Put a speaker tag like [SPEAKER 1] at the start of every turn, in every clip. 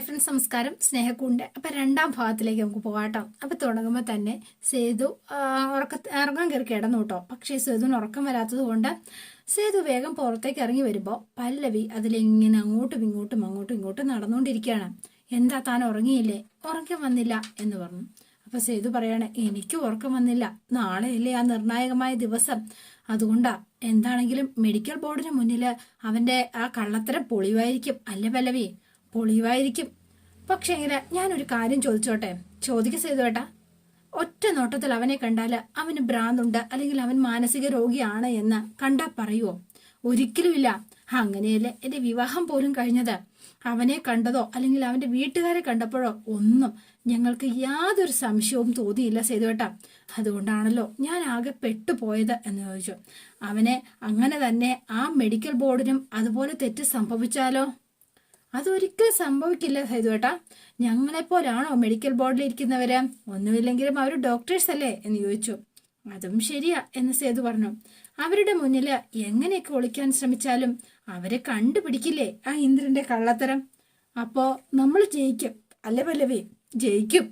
[SPEAKER 1] Friends നമസ്കാരം, സ്നേഹക്കൂണ്ട്. അപ്പൊ രണ്ടാം ഭാഗത്തിലേക്ക് നമുക്ക് പോകാട്ടോ. അപ്പൊ തുടങ്ങുമ്പോൾ തന്നെ സേതു ഉറക്കം കയറി കിടന്നു കേട്ടോ. പക്ഷേ സേതുവിന് ഉറക്കം വരാത്തത് കൊണ്ട് സേതു വേഗം പുറത്തേക്ക് ഇറങ്ങി വരുമ്പോൾ പല്ലവി അതിലിങ്ങനെ അങ്ങോട്ടും ഇങ്ങോട്ടും നടന്നുകൊണ്ടിരിക്കുകയാണ്. എന്താ താൻ ഉറങ്ങിയില്ലേ? ഉറക്കം വന്നില്ല എന്ന് പറഞ്ഞു. അപ്പൊ സേതു പറയാണ്, എനിക്ക് ഉറക്കം വന്നില്ല, നാളെയല്ലേ ആ നിർണായകമായ ദിവസം, അതുകൊണ്ടാ. എന്താണെങ്കിലും മെഡിക്കൽ ബോർഡിന് മുന്നിൽ അവന്റെ ആ കള്ളത്തരം പൊളിവായിരിക്കും അല്ലേ പല്ലവി? പൊളിവായിരിക്കും. പക്ഷേ എങ്ങനെ, ഞാനൊരു കാര്യം ചോദിച്ചോട്ടെ? ചോദിക്ക സേതുവേട്ടാ. ഒറ്റ നോട്ടത്തിൽ അവനെ കണ്ടാൽ അവന് ഭ്രാന്തുണ്ട് അല്ലെങ്കിൽ അവൻ മാനസിക രോഗിയാണ് എന്ന് കണ്ടാ പറയുവോ? ഒരിക്കലുമില്ല. അങ്ങനെയല്ലേ എന്റെ വിവാഹം പോലും കഴിഞ്ഞത്. അവനെ കണ്ടതോ അല്ലെങ്കിൽ അവന്റെ വീട്ടുകാരെ കണ്ടപ്പോഴോ ഒന്നും ഞങ്ങൾക്ക് യാതൊരു സംശയവും തോന്നിയില്ല സേതുവേട്ടാ. അതുകൊണ്ടാണല്ലോ ഞാൻ ആകെ പെട്ടുപോയത് എന്ന് ചോദിച്ചു. അവനെ അങ്ങനെ തന്നെ ആ മെഡിക്കൽ ബോർഡിനും അതുപോലെ തെറ്റ് സംഭവിച്ചാലോ? അതൊരിക്കലും സംഭവിക്കില്ല സേതുവേട്ടാ. ഞങ്ങളെപ്പോലാണോ മെഡിക്കൽ ബോർഡിൽ ഇരിക്കുന്നവര്? ഒന്നുമില്ലെങ്കിലും അവർ ഡോക്ടേഴ്സ് അല്ലേ എന്ന് ചോദിച്ചു. അതും ശരിയാ എന്ന് സേതു പറഞ്ഞു. അവരുടെ മുന്നിൽ എങ്ങനെയൊക്കെ ഒളിക്കാൻ ശ്രമിച്ചാലും അവരെ കണ്ടുപിടിക്കില്ലേ ആ ഇന്ദ്രന്റെ കള്ളത്തരം. അപ്പോ നമ്മൾ ജയിക്കും അല്ലേ പല്ലവി? ജയിക്കും,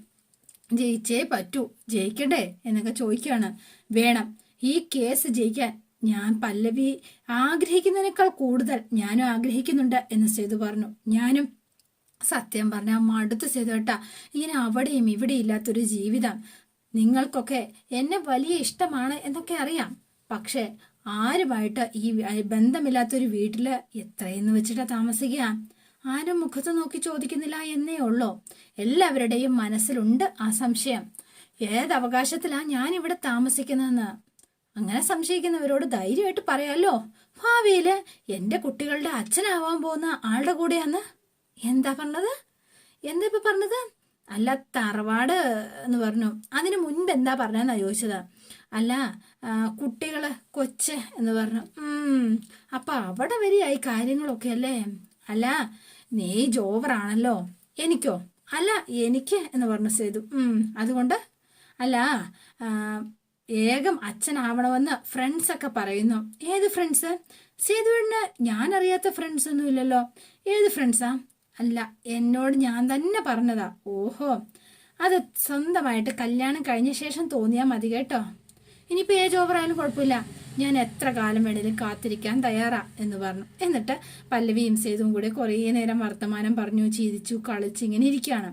[SPEAKER 1] ജയിച്ചേ പറ്റൂ. ജയിക്കണ്ടേ എന്നൊക്കെ ചോദിക്കുകയാണ്. വേണം. ഈ കേസ് ജയിക്കാൻ ഞാൻ പല്ലവി ആഗ്രഹിക്കുന്നതിനേക്കാൾ കൂടുതൽ ഞാനും ആഗ്രഹിക്കുന്നുണ്ട് എന്ന് സേതു പറഞ്ഞു. ഞാനും. സത്യം പറഞ്ഞ മടുത്ത് സേതുവേട്ടാ, ഇങ്ങനെ അവിടെയും ഇവിടെ ഇല്ലാത്തൊരു ജീവിതം. നിങ്ങൾക്കൊക്കെ എന്നെ വലിയ ഇഷ്ടമാണ് എന്നൊക്കെ അറിയാം. പക്ഷെ ആരുമായിട്ട് ഈ ബന്ധമില്ലാത്തൊരു വീട്ടില് എത്രയെന്ന് വെച്ചിട്ടാ താമസിക്കുക? ആരും മുഖത്ത് നോക്കി ചോദിക്കുന്നില്ല എന്നേ ഉള്ളൂ. എല്ലാവരുടെയും മനസ്സിലുണ്ട് ആ സംശയം. ഏതവകാശത്തിലാ ഞാൻ ഇവിടെ താമസിക്കുന്നതെന്ന്. അങ്ങനെ സംശയിക്കുന്നവരോട് ധൈര്യമായിട്ട് പറയാലോ, ഭാവിയില് എന്റെ കുട്ടികളുടെ അച്ഛനാവാൻ പോകുന്ന ആളുടെ കൂടെയാന്ന്. എന്താ പറഞ്ഞത്? എന്താ ഇപ്പൊ പറഞ്ഞത്? അല്ല, തറവാട് എന്ന് പറഞ്ഞു. അതിനു മുൻപ് എന്താ പറഞ്ഞെന്നാ ചോദിച്ചത്. അല്ല, കുട്ടികള് കൊച്ച് എന്ന് പറഞ്ഞു. അപ്പൊ അവിടെ വരെയായി കാര്യങ്ങളൊക്കെ അല്ലേ? അല്ല, നീ ജോവറാണല്ലോ. എനിക്കോ? അല്ല, എനിക്ക് എന്ന് പറഞ്ഞു സേതു. അതുകൊണ്ട് അല്ല, വേഗം അച്ഛനാവണമെന്ന് ഫ്രണ്ട്സ് ഒക്കെ പറയുന്നു. ഏത് ഫ്രണ്ട്സ്? സേതുവിന് ഞാൻ അറിയാത്ത ഫ്രണ്ട്സ് ഒന്നും ഇല്ലല്ലോ. ഏത് ഫ്രണ്ട്സാ? അല്ല, എന്നോട് ഞാൻ തന്നെ പറഞ്ഞതാ. ഓഹോ, അത് സ്വന്തമായിട്ട് കല്യാണം കഴിഞ്ഞ ശേഷം തോന്നിയാൽ മതി കേട്ടോ. ഇനിയിപ്പോൾ ഏജ് ഓവർ ആയാലും കുഴപ്പമില്ല, ഞാൻ എത്ര കാലം വേണേലും കാത്തിരിക്കാൻ തയ്യാറാ എന്ന് പറഞ്ഞു. എന്നിട്ട് പല്ലവിയും സേതുവും കൂടെ കുറേ നേരം വർത്തമാനം പറഞ്ഞു, ചിരിച്ചു കളിച്ച് ഇങ്ങനെ ഇരിക്കുകയാണ്.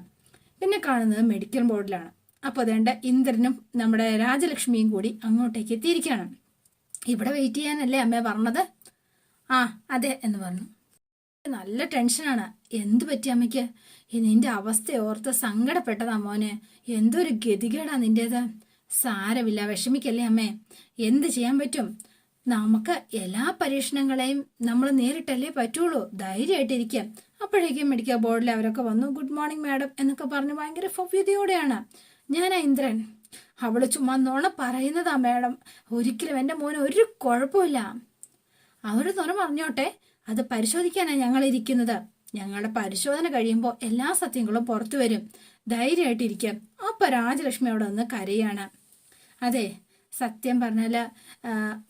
[SPEAKER 1] പിന്നെ കാണുന്നത് മെഡിക്കൽ ബോർഡിലാണ്. അപ്പോൾ അതേണ്ട ഇന്ദ്രനും നമ്മുടെ രാജലക്ഷ്മിയും കൂടി അങ്ങോട്ടേക്ക് എത്തിയിരിക്കുകയാണ്. ഇവിടെ വെയിറ്റ് ചെയ്യാനല്ലേ അമ്മ പറഞ്ഞത്? ആ അതെ എന്ന് പറഞ്ഞു. നല്ല ടെൻഷനാണ്. എന്തു പറ്റി അമ്മയ്ക്ക്? നിന്റെ അവസ്ഥ ഓർത്ത് സങ്കടപ്പെട്ടതാ മോനെ. എന്തൊരു ഗതികേടാ നിന്റേത്. സാരമില്ല, വിഷമിക്കല്ലേ അമ്മേ. എന്ത് ചെയ്യാൻ പറ്റും? നമുക്ക് എല്ലാ പരീക്ഷണങ്ങളെയും നമ്മൾ നേരിട്ടല്ലേ പറ്റുള്ളൂ. ധൈര്യമായിട്ടിരിക്കുക. അപ്പോഴേക്കും മെഡിക്കൽ ബോർഡിൽ അവരൊക്കെ വന്നു. ഗുഡ് മോർണിംഗ് മാഡം എന്നൊക്കെ പറഞ്ഞ് ഭയങ്കര ഭവ്യതയോടെയാണ്. ഞാനാ ഇന്ദ്രൻ. അവള് ചുമ്മാ നുണ പറയുന്നതാ മാഡം. ഒരിക്കലും എൻ്റെ മോന് ഒരു കുഴപ്പമില്ല. അവര് നുണ പറഞ്ഞോട്ടെ, അത് പരിശോധിക്കാനാ ഞങ്ങൾ ഇരിക്കുന്നത്. ഞങ്ങളുടെ പരിശോധന കഴിയുമ്പോൾ എല്ലാ സത്യങ്ങളും പുറത്തു വരും. ധൈര്യമായിട്ടിരിക്കുക. അപ്പൊ രാജലക്ഷ്മി അവിടെ നിന്ന് കരയാണ്. അതെ, സത്യം പറഞ്ഞാല്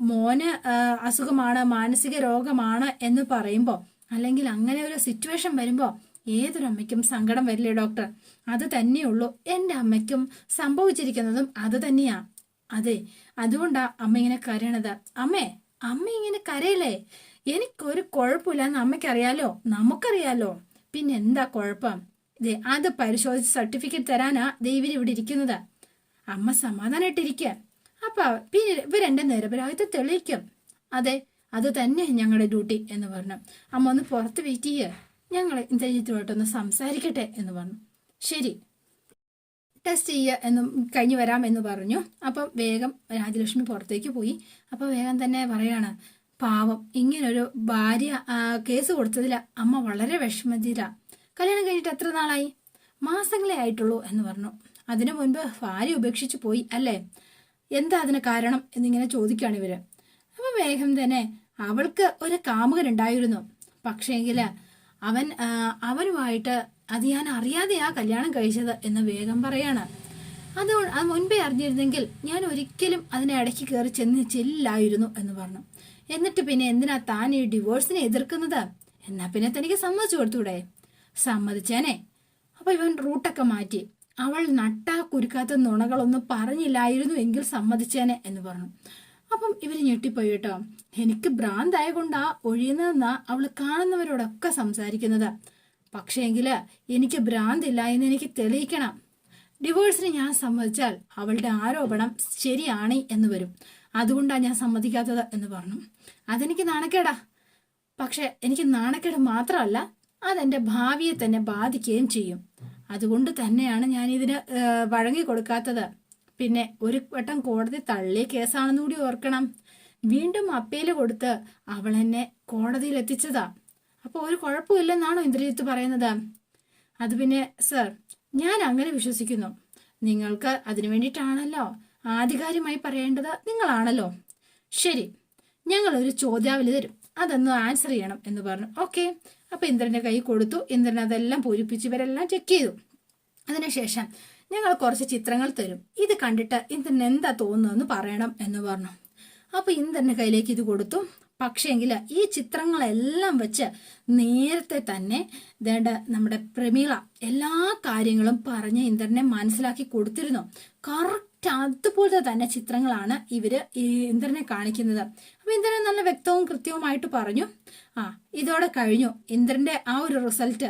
[SPEAKER 1] മോന് അസുഖമാണ്, മാനസിക രോഗമാണ് എന്ന് പറയുമ്പോൾ അല്ലെങ്കിൽ അങ്ങനെ ഒരു സിറ്റുവേഷൻ വരുമ്പോൾ ഏതൊരമ്മയ്ക്കും സങ്കടം വരില്ലേ ഡോക്ടർ? അത് തന്നെയുള്ളൂ എൻ്റെ അമ്മയ്ക്കും സംഭവിച്ചിരിക്കുന്നതും അത് തന്നെയാ. അതെ, അതുകൊണ്ടാ അമ്മ ഇങ്ങനെ കരയണത്. അമ്മ ഇങ്ങനെ കരയില്ലേ? എനിക്കൊരു കുഴപ്പമില്ലെന്ന് അമ്മയ്ക്കറിയാലോ, നമുക്കറിയാലോ. പിന്നെ എന്താ കുഴപ്പം? ഇതേ അത് പരിശോധിച്ച് സർട്ടിഫിക്കറ്റ് തരാനാ ദൈവം ഇവിടെ ഇരിക്കുന്നത്. അമ്മ സമാധാനമായിട്ടിരിക്കുക. അപ്പൊ പിന്നെ ഇവരെന്റെ നിരപരാധിത്വം തെളിയിക്കും. അതെ, അത് തന്നെ ഞങ്ങളുടെ ഡ്യൂട്ടി എന്ന് പറഞ്ഞു. അമ്മ ഒന്ന് പുറത്ത് വെയിറ്റ് ചെയ്യുക, ഞങ്ങൾ ഇന്ദ്രജിത്തുമായിട്ടൊന്ന് സംസാരിക്കട്ടെ എന്ന് പറഞ്ഞു. ശരി, ടെസ്റ്റ് ചെയ്യുക എന്നും കഴിഞ്ഞു വരാം എന്ന് പറഞ്ഞു. അപ്പം വേഗം രാജലക്ഷ്മി പുറത്തേക്ക് പോയി. അപ്പൊ വേഗം തന്നെ പറയാണ്, പാവം ഇങ്ങനൊരു ഭാര്യ കേസ് കൊടുത്തതിൽ അമ്മ വളരെ വിഷമത്തില. കല്യാണം കഴിഞ്ഞിട്ട് എത്ര നാളായി? മാസങ്ങളെ ആയിട്ടുള്ളൂ എന്ന് പറഞ്ഞു. അതിനു മുൻപ് ഭാര്യ ഉപേക്ഷിച്ചു പോയി അല്ലേ? എന്താ അതിന് കാരണം എന്നിങ്ങനെ ചോദിക്കുകയാണ് ഇവര്. അപ്പൊ വേഗം തന്നെ അവൾക്ക് ഒരു കാമുകനുണ്ടായിരുന്നു. പക്ഷേങ്കില് അവനുമായിട്ട് അത് ഞാൻ അറിയാതെയാ കല്യാണം കഴിച്ചത് എന്ന് വേഗം പറയാണ്. അത് മുൻപേ അറിഞ്ഞിരുന്നെങ്കിൽ ഞാൻ ഒരിക്കലും അതിനെ ഇടയ്ക്ക് കയറി ചെല്ലായിരുന്നു എന്ന് പറഞ്ഞു. എന്നിട്ട് പിന്നെ എന്തിനാ താൻ ഈ ഡിവോഴ്സിനെ എതിർക്കുന്നത്? എന്നാ പിന്നെ തനിക്ക് സമ്മതിച്ചു കൊടുത്തൂടെ? സമ്മതിച്ചേനെ. അപ്പൊ ഇവൻ റൂട്ടൊക്കെ മാറ്റി. അവൾ നട്ടാ കുരുക്കാത്ത നുണകളൊന്നും പറഞ്ഞില്ലായിരുന്നു എങ്കിൽ സമ്മതിച്ചേനെ എന്ന് പറഞ്ഞു. അപ്പം ഇവര് ഞെട്ടിപ്പോയി കേട്ടോ. എനിക്ക് ഭ്രാന്തായ കൊണ്ടാ ഒഴിയുന്നതെന്നാ അവള് കാണുന്നവരോടൊക്കെ സംസാരിക്കുന്നത്. പക്ഷേങ്കില് എനിക്ക് ഭ്രാന്തില്ല എന്ന് എനിക്ക് തെളിയിക്കണം. ഡിവോഴ്സിന് ഞാൻ സമ്മതിച്ചാൽ അവളുടെ ആരോപണം ശരിയാണ് എന്ന് വരും. അതുകൊണ്ടാണ് ഞാൻ സമ്മതിക്കാത്തത് എന്ന് പറഞ്ഞു. അതെനിക്ക് നാണക്കേടാ. പക്ഷെ എനിക്ക് നാണക്കേട് മാത്രമല്ല, അതെന്റെ ഭാവിയെ തന്നെ ബാധിക്കുകയും ചെയ്യും. അതുകൊണ്ട് തന്നെയാണ് ഞാൻ ഇതിന് വഴങ്ങി കൊടുക്കാത്തത്. പിന്നെ ഒരു വട്ടം കോടതി തള്ളിയ കേസാണെന്ന് കൂടി ഓർക്കണം. വീണ്ടും അപ്പീല് കൊടുത്ത് അവൾ എന്നെ കോടതിയിൽ എത്തിച്ചതാ. അപ്പൊ ഒരു കുഴപ്പമില്ലെന്നാണോ ഇന്ദ്രജിത്ത് പറയുന്നത്? അത് പിന്നെ സർ, ഞാൻ അങ്ങനെ വിശ്വസിക്കുന്നു. നിങ്ങൾക്ക് അതിനു വേണ്ടിയിട്ടാണല്ലോ ആധികാരികമായി പറയേണ്ടത് നിങ്ങളാണല്ലോ. ശരി, ഞങ്ങൾ ഒരു ചോദ്യാവലി തരും, അതൊന്ന് ആൻസർ ചെയ്യണം എന്ന് പറഞ്ഞു. ഓക്കെ. അപ്പൊ ഇന്ദ്രന്റെ കൈ കൊടുത്തു. ഇന്ദ്രൻ അതെല്ലാം പൂരിപ്പിച്ച് ഇവരെല്ലാം ചെക്ക് ചെയ്തു. അതിനുശേഷം ഞങ്ങൾ കുറച്ച് ചിത്രങ്ങൾ തരും, ഇത് കണ്ടിട്ട് ഇന്ദ്രൻ എന്താ തോന്നുന്നതെന്ന് പറയണം എന്ന് പറഞ്ഞു. അപ്പൊ ഇന്ദ്രന്റെ കയ്യിലേക്ക് ഇത് കൊടുത്തു. പക്ഷേങ്കിൽ ഈ ചിത്രങ്ങളെല്ലാം വെച്ച് നേരത്തെ തന്നെ നമ്മുടെ പ്രമീള എല്ലാ കാര്യങ്ങളും പറഞ്ഞ് ഇന്ദ്രനെ മനസ്സിലാക്കി കൊടുത്തിരുന്നു. കറക്റ്റ് അതുപോലത്തെ തന്നെ ചിത്രങ്ങളാണ് ഇവര് ഈ ഇന്ദ്രനെ കാണിക്കുന്നത്. അപ്പൊ ഇന്ദ്രൻ നല്ല വ്യക്തവും കൃത്യവുമായിട്ട് പറഞ്ഞു. ഇതോടെ കഴിഞ്ഞു. ഇന്ദ്രന്റെ ആ ഒരു റിസൾട്ട്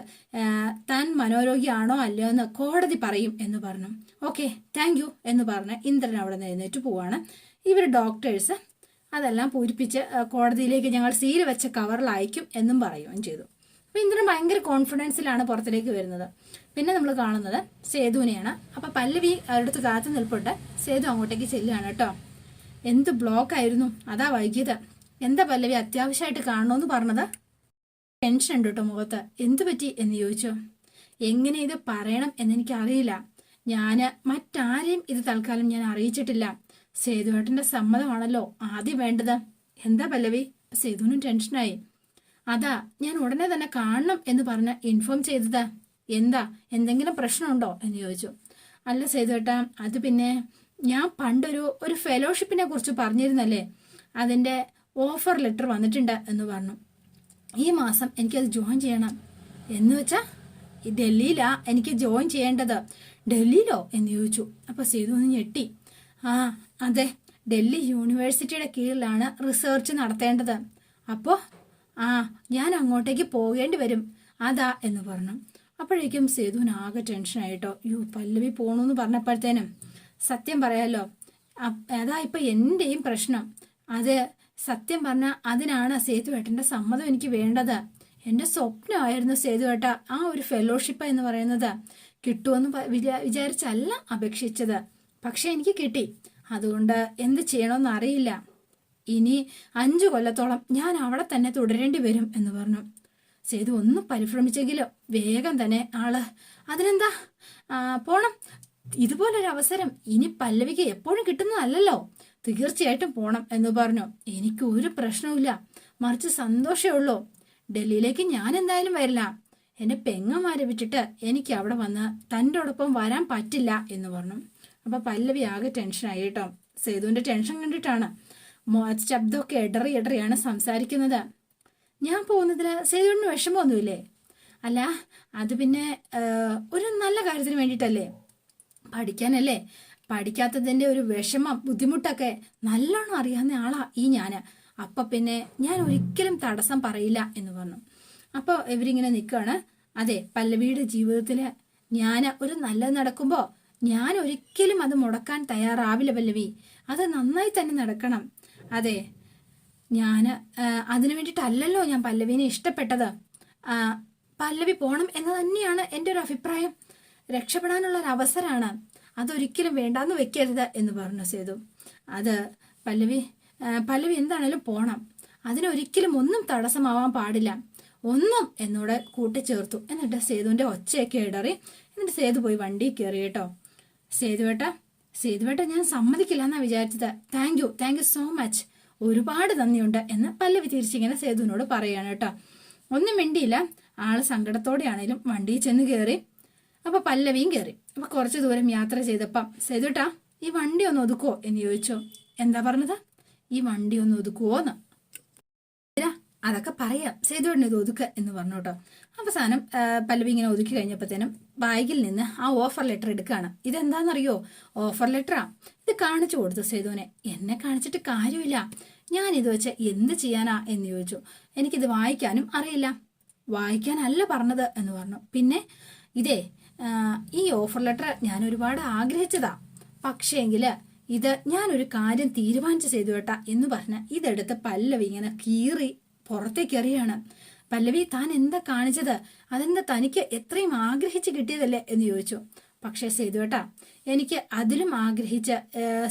[SPEAKER 1] താൻ മനോരോഗിയാണോ അല്ലയോ എന്ന് കോടതി പറയും എന്ന് പറഞ്ഞു. ഓക്കെ, താങ്ക് യു എന്ന് പറഞ്ഞ് ഇന്ദ്രൻ അവിടെ നിന്ന് എഴുന്നേറ്റ് പോവാണ്. ഇവർ ഡോക്ടേഴ്സ് അതെല്ലാം പൂരിപ്പിച്ച് കോടതിയിലേക്ക് ഞങ്ങൾ സീൽ വെച്ച കവറിൽ അയക്കും എന്നും പറയുകയും ചെയ്തു. അപ്പൊ ഇന്ദ്രൻ ഭയങ്കര കോൺഫിഡൻസിലാണ് പുറത്തിലേക്ക് വരുന്നത്. പിന്നെ നമ്മൾ കാണുന്നത് സേതുവിനെയാണ്. അപ്പൊ പല്ലവി അവരുടെ കാത്തു നിൽപ്പുണ്ട്. സേതു അങ്ങോട്ടേക്ക് ചെല്ലുകയാണ് കേട്ടോ. എന്ത് ബ്ലോക്ക് ആയിരുന്നു, അതാ വൈകിയത്. എന്താ പല്ലവി അത്യാവശ്യമായിട്ട് കാണണമെന്ന് പറഞ്ഞത്? ടെൻഷൻ ഉണ്ട് കേട്ടോ മുഖത്ത്. എന്തു പറ്റി എന്ന് ചോദിച്ചു. എങ്ങനെ ഇത് പറയണം എന്നെനിക്ക് അറിയില്ല. ഞാന് മറ്റാരെയും ഇത് തൽക്കാലം ഞാൻ അറിയിച്ചിട്ടില്ല. സേതുവേട്ടന്റെ സമ്മതമാണല്ലോ ആദ്യം വേണ്ടത്. എന്താ പല്ലവി? സേതുവിനും ടെൻഷനായി. അതാ ഞാൻ ഉടനെ തന്നെ കാണണം എന്ന് പറഞ്ഞ് ഇൻഫോം ചെയ്തതാ. എന്താ, എന്തെങ്കിലും പ്രശ്നമുണ്ടോ എന്ന് ചോദിച്ചു. അല്ല സേതുവേട്ട, അത് പിന്നെ ഞാൻ പണ്ടൊരു ഫെലോഷിപ്പിനെ കുറിച്ച് പറഞ്ഞിരുന്നല്ലേ, അതിന്റെ ഓഫർ ലെറ്റർ വന്നിട്ടുണ്ട് എന്ന് പറഞ്ഞു. ഈ മാസം എനിക്കത് ജോയിൻ ചെയ്യണം. എന്ന് വെച്ചാ ഡൽഹിയിലാ എനിക്ക് ജോയിൻ ചെയ്യേണ്ടത്. ഡൽഹിയിലോ എന്ന് ചോദിച്ചു. അപ്പൊ സേതു ഒന്ന് ഞെട്ടി. അതെ, ഡൽഹി യൂണിവേഴ്സിറ്റിയുടെ കീഴിലാണ് റിസർച്ച് നടത്തേണ്ടത്. അപ്പോ ഞാൻ അങ്ങോട്ടേക്ക് പോകേണ്ടി വരും. അതാ എന്ന് പറഞ്ഞു. അപ്പോഴേക്കും സേതുവിന് ആകെ ടെൻഷനായിട്ടോ. പല്ലവി പോണൂന്ന് പറഞ്ഞപ്പോഴത്തേനും സത്യം പറയാലോ, അതാ ഇപ്പൊ എന്റെയും പ്രശ്നം. അത് സത്യം പറഞ്ഞ അതിനാണ് സേതുവേട്ടന്റെ സമ്മതം എനിക്ക് വേണ്ടത്. എന്റെ സ്വപ്നമായിരുന്നു സേതുവേട്ട ആ ഒരു ഫെലോഷിപ്പ് എന്ന് പറയുന്നത്. കിട്ടുമെന്ന് വിചാരിച്ചല്ല അപേക്ഷിച്ചത്, പക്ഷെ എനിക്ക് കിട്ടി. അതുകൊണ്ട് എന്ത് ചെയ്യണമെന്ന് അറിയില്ല. ഇനി 5 കൊല്ലത്തോളം ഞാൻ അവിടെ തന്നെ തുടരേണ്ടി വരും എന്ന് പറഞ്ഞു. സേതു ഒന്ന് പരിഭ്രമിച്ചെങ്കിലോ വേഗം തന്നെ അതിനെന്താ പോണം. ഇതുപോലൊരു അവസരം ഇനി പല്ലവിക്ക് എപ്പോഴും കിട്ടുന്നതല്ലല്ലോ, തീർച്ചയായിട്ടും പോണം എന്ന് പറഞ്ഞു. എനിക്ക് ഒരു പ്രശ്നവുമില്ല, മറിച്ച് സന്തോഷമേ ഉള്ളൂ. ഡൽഹിയിലേക്ക് ഞാൻ എന്തായാലും വരില്ല. എന്റെ പെങ്ങന്മാരെ വിട്ടിട്ട് എനിക്ക് അവിടെ വന്ന് തൻ്റെ ഒപ്പം വരാൻ പറ്റില്ല എന്ന് പറഞ്ഞു. അപ്പൊ പല്ലവി ആകെ ടെൻഷനായി കേട്ടോ. സേതുവിന്റെ ടെൻഷൻ കണ്ടിട്ടാണ് ശബ്ദമൊക്കെ ഇടറിയാണ് സംസാരിക്കുന്നത്. ഞാൻ പോകുന്നതിൽ സേതുവിന് വിഷമമൊന്നുമില്ലേ? അല്ല, അത് പിന്നെ ഒരു നല്ല കാര്യത്തിന് വേണ്ടിയിട്ടല്ലേ, പഠിക്കാനല്ലേ. പഠിക്കാത്തതിന്റെ ഒരു വിഷമം ബുദ്ധിമുട്ടൊക്കെ നല്ലോണം അറിയാവുന്ന ആളാ ഈ ഞാന്. അപ്പൊ പിന്നെ ഞാൻ ഒരിക്കലും തടസ്സം പറയില്ല എന്ന് പറഞ്ഞു. അപ്പൊ ഇവരിങ്ങനെ നിൽക്കുകയാണ്. അതെ, പല്ലവിയുടെ ജീവിതത്തില് ഞാൻ ഒരു നല്ലത് നടക്കുമ്പോ ഞാൻ ഒരിക്കലും അത് മുടക്കാൻ തയ്യാറാവില്ല പല്ലവി. അത് നന്നായി തന്നെ നടക്കണം. അതെ, അതിനു വേണ്ടിയിട്ടല്ലല്ലോ ഞാൻ പല്ലവിനെ ഇഷ്ടപ്പെട്ടത്. പല്ലവി പോണം എന്ന് തന്നെയാണ് എൻ്റെ ഒരു അഭിപ്രായം. രക്ഷപ്പെടാനുള്ള ഒരു അവസരമാണ്, അതൊരിക്കലും വേണ്ടാന്ന് വെക്കരുത് എന്ന് പറഞ്ഞു സേതു. അത് പല്ലവി എന്താണേലും പോണം, അതിനൊരിക്കലും ഒന്നും തടസ്സമാവാൻ പാടില്ല, ഒന്നും എന്നോട് കൂട്ടിച്ചേർത്തു. എന്നിട്ട് സേതുവിന്റെ ഒച്ചയൊക്കെ ഇടറി. എന്നിട്ട് സേതു പോയി വണ്ടി കയറി കേട്ടോ. സേതുവേട്ട ഞാൻ സമ്മതിക്കില്ല എന്നാ വിചാരിച്ചത്. താങ്ക് യു സോ മച്ച്, ഒരുപാട് നന്ദിയുണ്ട് എന്ന് പല്ലവി തിരിച്ചിങ്ങനെ സേതുവിനോട് പറയാണ് കേട്ടോ. ഒന്നും മിണ്ടിയില്ല. ആള് സങ്കടത്തോടെയാണേലും വണ്ടിയിൽ ചെന്ന് കയറി. അപ്പൊ പല്ലവിയും കയറി. അപ്പൊ കുറച്ചു ദൂരം യാത്ര ചെയ്തപ്പം സേതുട്ടാ ഈ വണ്ടി ഒന്ന് ഒതുക്കുവോ എന്ന് ചോദിച്ചു. എന്താ പറഞ്ഞത്? ഈ വണ്ടി ഒന്ന് ഒതുക്കുവോന്ന്. അതൊക്കെ പറയാം, സേതുവേട്ടന് ഇത് ഒതുക്ക എന്ന് പറഞ്ഞു കേട്ടോ. അവസാനം പല്ലവി ഇങ്ങനെ ഒതുക്കി കഴിഞ്ഞപ്പോഴത്തേനും ബാഗിൽ നിന്ന് ആ ഓഫർ ലെറ്റർ എടുക്കുകയാണ്. ഇതെന്താണെന്നറിയോ? ഓഫർ ലെറ്ററാ. ഇത് കാണിച്ചു കൊടുത്തു സേതുവിനെ. എന്നെ കാണിച്ചിട്ട് കാര്യമില്ല, ഞാനിത് വെച്ച് എന്ത് ചെയ്യാനാ എന്ന് ചോദിച്ചു. എനിക്കിത് വായിക്കാനും അറിയില്ല. വായിക്കാനല്ല പറഞ്ഞത് എന്ന് പറഞ്ഞു. പിന്നെ ഇതേ ഈ ഓഫർ ലെറ്റർ ഞാൻ ഒരുപാട് ആഗ്രഹിച്ചതാ, പക്ഷേങ്കില് ഇത് ഞാനൊരു കാര്യം തീരുമാനിച്ചു ചെയ്തു കേട്ടാ എന്ന് പറഞ്ഞ ഇതെടുത്ത് പല്ലവി ഇങ്ങനെ കീറി പുറത്തേക്ക് എറിയാണ്. പല്ലവി, താൻ എന്താ കാണിച്ചത്? അതെന്താ തനിക്ക് എത്രയും ആഗ്രഹിച്ച് കിട്ടിയതല്ലേ എന്ന് ചോദിച്ചു. പക്ഷേ സേതുവേട്ടാ, എനിക്ക് അതിലും ആഗ്രഹിച്ച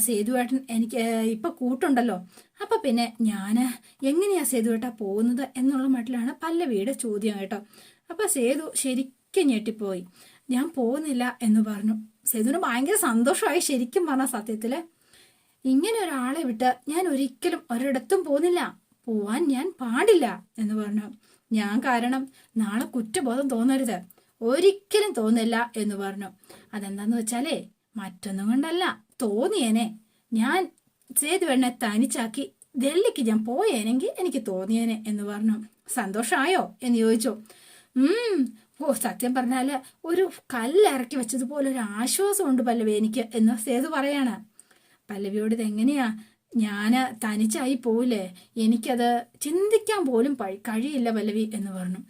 [SPEAKER 1] സേതുവേട്ടൻ എനിക്ക് ഇപ്പൊ കൂട്ടുണ്ടല്ലോ, അപ്പൊ പിന്നെ ഞാന് എങ്ങനെയാ സേതുവേട്ടാ പോകുന്നത് എന്നുള്ള മട്ടിലാണ് പല്ലവിയുടെ ചോദ്യം കേട്ടോ. അപ്പൊ സേതു ശരിക്കും ഞെട്ടിപ്പോയി. ഞാൻ പോകുന്നില്ല എന്ന് പറഞ്ഞു. സേതുവിന് ഭയങ്കര സന്തോഷമായി. ശരിക്കും പറഞ്ഞ സത്യത്തില് ഇങ്ങനെ ഒരാളെ വിട്ട് ഞാൻ ഒരിക്കലും ഒരിടത്തും പോകുന്നില്ല, പോവാൻ ഞാൻ പാടില്ല എന്ന് പറഞ്ഞു. ഞാൻ കാരണം നാളെ കുറ്റബോധം തോന്നരുത്, ഒരിക്കലും തോന്നില്ല എന്ന് പറഞ്ഞു. അതെന്താന്ന് വെച്ചാലേ മറ്റൊന്നും കൊണ്ടല്ല, തോന്നിയേനെ. ഞാൻ സേതുവേട്ടനെ തനിച്ചാക്കി ഡൽഹിക്ക് ഞാൻ പോയേനെങ്കിൽ എനിക്ക് തോന്നിയേനെ എന്ന് പറഞ്ഞു. സന്തോഷമായോ എന്ന് ചോദിച്ചു. സത്യം പറഞ്ഞാല് ഒരു കല്ലിറക്കി വെച്ചതുപോലെ ഒരു ആശ്വാസമുണ്ട് പല്ലവി എനിക്ക് എന്ന് സേതു പറയാണ്. പല്ലവിയോട് ഇതെങ്ങനെയാ, ഞാന് തനിച്ചായി പോവില്ലേ, എനിക്കത് ചിന്തിക്കാൻ പോലും കഴിയില്ല പല്ലവി എന്ന് പറഞ്ഞു.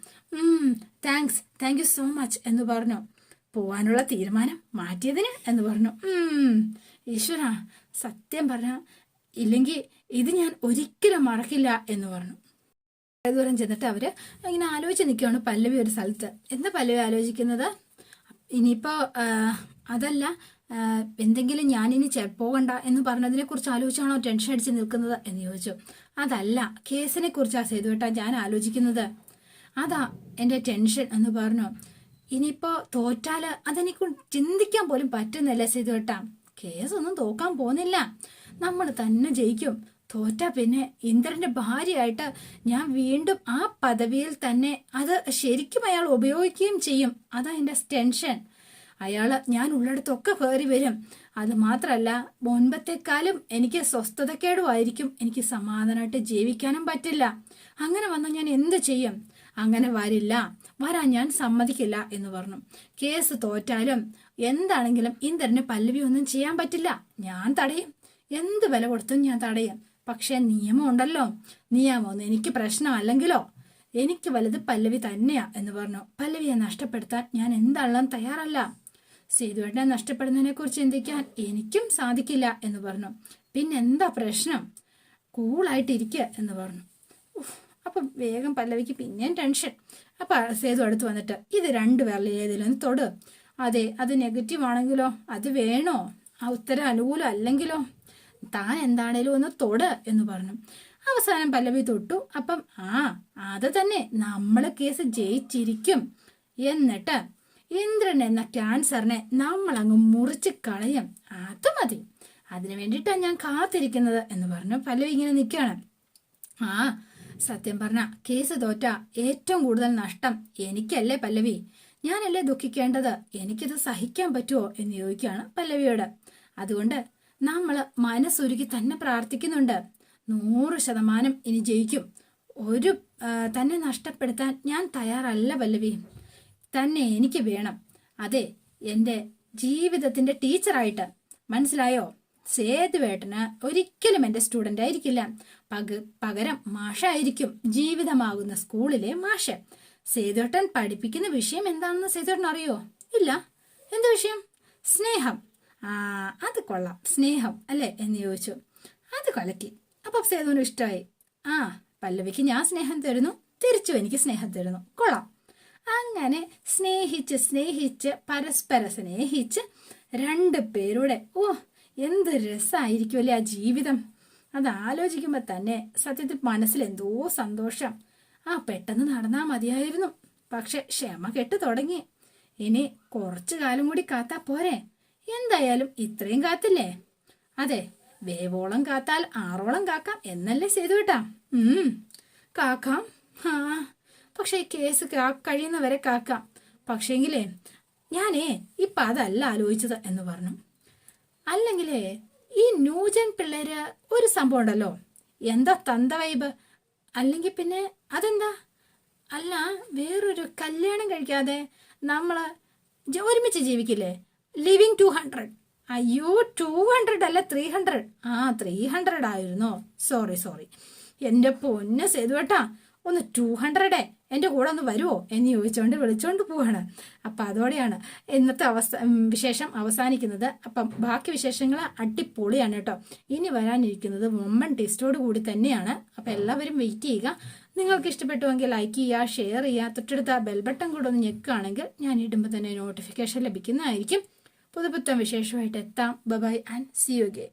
[SPEAKER 1] താങ്ക് യു സോ മച്ച് എന്ന് പറഞ്ഞു. പോവാനുള്ള തീരുമാനം മാറ്റിയതിന് എന്ന് പറഞ്ഞു. ഈശ്വര, സത്യം പറഞ്ഞ ഇല്ലെങ്കിൽ ഇത് ഞാൻ ഒരിക്കലും മറക്കില്ല എന്ന് പറഞ്ഞു. ദൂരം ചെന്നിട്ട് അവര് ഇങ്ങനെ ആലോചിച്ച് നിൽക്കുകയാണ് പല്ലവി ഒരു സ്ഥലത്ത്. എന്താ പല്ലവി ആലോചിക്കുന്നത്? ഇനിയിപ്പോ അതല്ല, എന്തെങ്കിലും ഞാനിനി പോകണ്ട എന്ന് പറഞ്ഞതിനെ കുറിച്ച് ആലോചിച്ചാണോ ടെൻഷൻ അടിച്ച് നിൽക്കുന്നത് എന്ന് ചോദിച്ചു. അതല്ല, കേസിനെ കുറിച്ചാ സേതുവേട്ടാ ഞാൻ ആലോചിക്കുന്നത്, അതാ എന്റെ ടെൻഷൻ എന്ന് പറഞ്ഞു. ഇനിയിപ്പോ തോറ്റാല് അതെനിക്ക് ചിന്തിക്കാൻ പോലും പറ്റുന്നില്ല സേതുവേട്ടാ. കേസൊന്നും തോക്കാൻ പോകുന്നില്ല, നമ്മൾ തന്നെ ജയിക്കും. തോറ്റ പിന്നെ ഇന്ദ്രന്റെ ഭാര്യയായിട്ട് ഞാൻ വീണ്ടും ആ പദവിയിൽ തന്നെ അത് ശരിക്കും അയാൾ ഉപയോഗിക്കുകയും ചെയ്യും. അതാ എന്റെ ടെൻഷൻ. അയാള് ഞാൻ ഉള്ളിടത്തൊക്കെ കയറി വരും. അത് മാത്രല്ല, മുൻപത്തെക്കാളും എനിക്ക് സ്വസ്ഥതക്കേടുമായിരിക്കും. എനിക്ക് സമാധാനമായിട്ട് ജീവിക്കാനും പറ്റില്ല. അങ്ങനെ വന്നാൽ ഞാൻ എന്ത് ചെയ്യും? അങ്ങനെ വരാൻ ഞാൻ സമ്മതിക്കില്ല എന്ന് പറഞ്ഞു. കേസ് തോറ്റാലും എന്താണെങ്കിലും ഇന്ദ്രന് പല്ലവി ഒന്നും ചെയ്യാൻ പറ്റില്ല. ഞാൻ തടയും, എന്ത് വില കൊടുത്തും ഞാൻ തടയും. പക്ഷെ നിയമം ഉണ്ടല്ലോ, നിയമമൊന്നും എനിക്ക് പ്രശ്നമല്ലെങ്കിലോ. എനിക്ക് വലുത് പല്ലവി തന്നെയാ എന്ന് പറഞ്ഞു. പല്ലവിയെ നഷ്ടപ്പെടുത്താൻ ഞാൻ എന്താണെങ്കിലും തയ്യാറല്ല. സേതുവേട്ടനെ നഷ്ടപ്പെടുന്നതിനെ കുറിച്ച് ചിന്തിക്കാൻ എനിക്കും സാധിക്കില്ല എന്ന് പറഞ്ഞു. പിന്നെന്താ പ്രശ്നം? കൂളായിട്ടിരിക്കുക എന്ന് പറഞ്ഞു. അപ്പൊ വേഗം പല്ലവിക്ക് പിന്നെയും ടെൻഷൻ. അപ്പൊ സേതു അടുത്ത് വന്നിട്ട് ഇത് രണ്ടുപേരിൽ ഏതിലും തൊട്. അതെ, അത് നെഗറ്റീവ് ആണെങ്കിലോ? അത് വേണോ? ആ ഉത്തരം അനുകൂലം അല്ലെങ്കിലോ? താൻ എന്താണേലും ഒന്ന് തൊട് എന്ന് പറഞ്ഞു. അവസാനം പല്ലവി തൊട്ടു. അപ്പം അത് തന്നെ, നമ്മള് കേസ് ജയിച്ചിരിക്കും. എന്നിട്ട് ഇന്ദ്രൻ എന്ന ക്യാൻസറിനെ നമ്മളങ്ങ് മുറിച്ച് കളയും. അത് മതി, അതിനു വേണ്ടിയിട്ടാണ് ഞാൻ കാത്തിരിക്കുന്നത് എന്ന് പറഞ്ഞു. പല്ലവി ഇങ്ങനെ നിൽക്കുകയാണ്. സത്യം പറഞ്ഞ കേസ് തോറ്റ ഏറ്റവും കൂടുതൽ നഷ്ടം എനിക്കല്ലേ പല്ലവി? ഞാനല്ലേ ദുഃഖിക്കേണ്ടത്? എനിക്കിത് സഹിക്കാൻ പറ്റുമോ എന്ന് ചോദിക്കുകയാണ് പല്ലവിയോട്. അതുകൊണ്ട് നമ്മള് മനസ്സൊരുക്കി തന്നെ പ്രാർത്ഥിക്കുന്നുണ്ട്. 100% ഇനി ജയിക്കും. ഒരു തന്നെ നഷ്ടപ്പെടുത്താൻ ഞാൻ തയ്യാറല്ല പല്ലവി. തന്നെ എനിക്ക് വേണം. അതെ, എൻ്റെ ജീവിതത്തിന്റെ ടീച്ചറായിട്ട്. മനസ്സിലായോ? സേതുവേട്ടന് ഒരിക്കലും എൻ്റെ സ്റ്റുഡൻ്റ് ആയിരിക്കില്ല, പകരം മാഷായിരിക്കും, ജീവിതമാകുന്ന സ്കൂളിലെ മാഷ്. സേതുവേട്ടൻ പഠിപ്പിക്കുന്ന വിഷയം എന്താണെന്ന് സേതുവേട്ടൻ അറിയോ? ഇല്ല. എന്ത് വിഷയം? സ്നേഹം. അത് കൊള്ളാം, സ്നേഹം അല്ലേ എന്ന് ചോദിച്ചു. അത് കൊലക്കി. അപ്പൊ സേതുവിന് ഇഷ്ടമായി. പല്ലവിക്ക് ഞാൻ സ്നേഹം തരുന്നു, തിരിച്ചു എനിക്ക് സ്നേഹം തരുന്നു, കൊള്ളാം. അങ്ങനെ സ്നേഹിച്ച് പരസ്പരം സ്നേഹിച്ച് രണ്ടു പേരുടെ എന്ത് രസമായിരിക്കുമല്ലേ ആ ജീവിതം. അത് ആലോചിക്കുമ്പോ തന്നെ സത്യത്തിൽ മനസ്സിൽ എന്തോ സന്തോഷം. പെട്ടെന്ന് നടന്നാ മതിയായിരുന്നു. പക്ഷെ ക്ഷമ കെട്ടു തുടങ്ങി. ഇനി കുറച്ചു കാലം കൂടി കാത്താ പോരെ? എന്തായാലും ഇത്രയും കാത്തില്ലേ? അതെ, വേവോളം കാത്താൽ ആറോളം കാക്കാം എന്നല്ലേ സേതുവേട്ടാ? കാക്കാം. പക്ഷെ കേസ് കഴിയുന്നവരെ കാക്കാം. പക്ഷേങ്കിലേ ഞാനേ ഇപ്പൊ അതല്ല ആലോചിച്ചത് എന്ന് പറഞ്ഞു. അല്ലെങ്കിലേ ഈ ന്യൂജൻ പിള്ളേര് ഒരു സംഭവം ഉണ്ടല്ലോ, എന്താ തന്ത വൈബ്, അല്ലെങ്കിൽ പിന്നെ അതെന്താ അല്ല, വേറൊരു കല്യാണം കഴിക്കാതെ നമ്മൾ ഒരുമിച്ച് ജീവിക്കില്ലേ? ലിവിങ് 200. അയ്യോ, 200 അല്ല, 300. ആ, 300 ആയിരുന്നോ? സോറി. എൻ്റെ പൊന്ന് സേതുവേട്ടാ, ഒന്ന് 200 എൻ്റെ കൂടെ ഒന്ന് വരുമോ എന്ന് ചോദിച്ചുകൊണ്ട് വിളിച്ചുകൊണ്ട് പോവാണ്. അപ്പം അതോടെയാണ് ഇന്നത്തെ വിശേഷം അവസാനിക്കുന്നത്. അപ്പം ബാക്കി വിശേഷങ്ങൾ അടിപൊളിയാണ് കേട്ടോ. ഇനി വരാനിരിക്കുന്നത് വമ്പൻ ടേസ്റ്റോട് കൂടി തന്നെയാണ്. അപ്പം എല്ലാവരും വെയിറ്റ് ചെയ്യുക. നിങ്ങൾക്ക് ഇഷ്ടപ്പെട്ടുവെങ്കിൽ ലൈക്ക് ചെയ്യുക, ഷെയർ ചെയ്യുക, തൊട്ടടുത്ത ബെൽ ബട്ടൺ കൂടെ ഒന്ന് ഞെക്കുകയാണെങ്കിൽ ഞാൻ ഇടുമ്പോൾ തന്നെ നോട്ടിഫിക്കേഷൻ ലഭിക്കുന്നതായിരിക്കും. പുതുപുത്തൻ വിശേഷമായിട്ട് എത്താം. Bye and see you again.